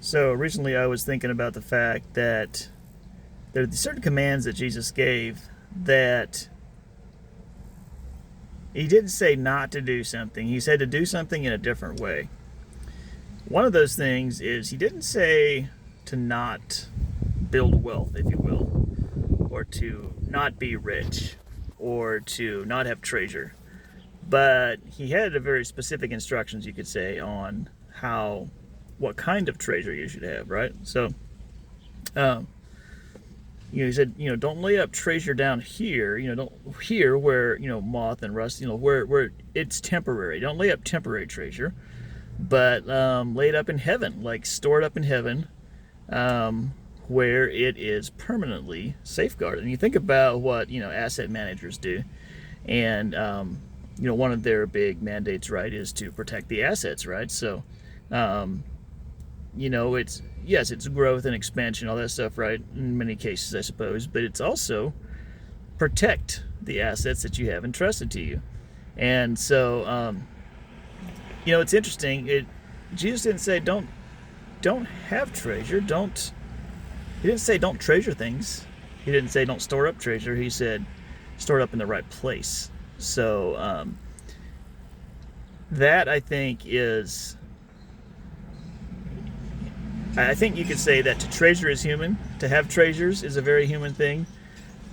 So recently I was thinking about the fact that there are certain commands that Jesus gave that he didn't say not to do something. He said to do something in a different way. One of those things is he didn't say to not build wealth, if you will, or to not be rich, or to not have treasure. But he had a very specific instructions, you could say, on what kind of treasure you should have, right? So, um, he said, don't lay up treasure down here, don't here where moth and rust, where it's temporary. Don't lay up temporary treasure, but lay it up in heaven, like store it up in heaven, where it is permanently safeguarded. And you think about what asset managers do, and one of their big mandates, right, is to protect the assets, right? So, it's growth and expansion, all that stuff, right? In many cases, I suppose, but it's also protect the assets that you have entrusted to you. And so, it's interesting. Jesus didn't say don't have treasure. He didn't say don't treasure things. He didn't say don't store up treasure. He said store it up in the right place. So that I think you could say that to treasure is human. To have treasures is a very human thing.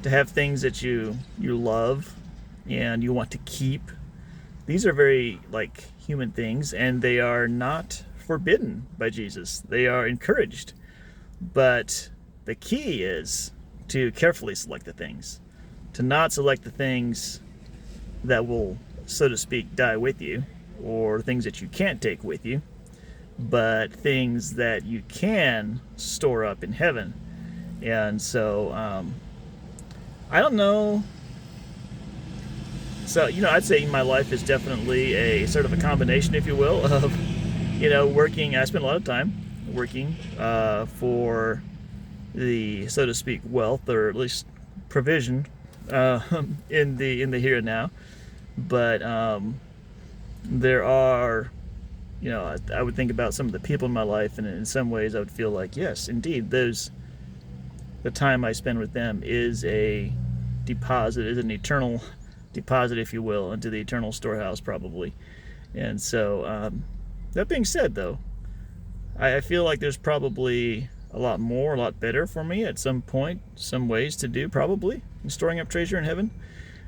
To have things that you love and you want to keep, these are very human things, and they are not forbidden by Jesus. They are encouraged. But the key is to carefully select the things, to not select the things that will, so to speak, die with you, or things that you can't take with you, but things that you can store up in heaven. And so, I don't know. So, I'd say my life is definitely a sort of a combination, if you will, of, working. I spend a lot of time working for the, so to speak, wealth, or at least provision in the here and now. But there are, I would think about some of the people in my life, and in some ways I would feel like, yes, indeed, the time I spend with them is a deposit, is an eternal deposit, if you will, into the eternal storehouse, probably. And so, that being said, though, I feel like there's probably a lot better for me at some point, some ways to do, probably, in storing up treasure in heaven,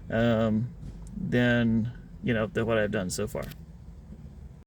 than what I've done so far.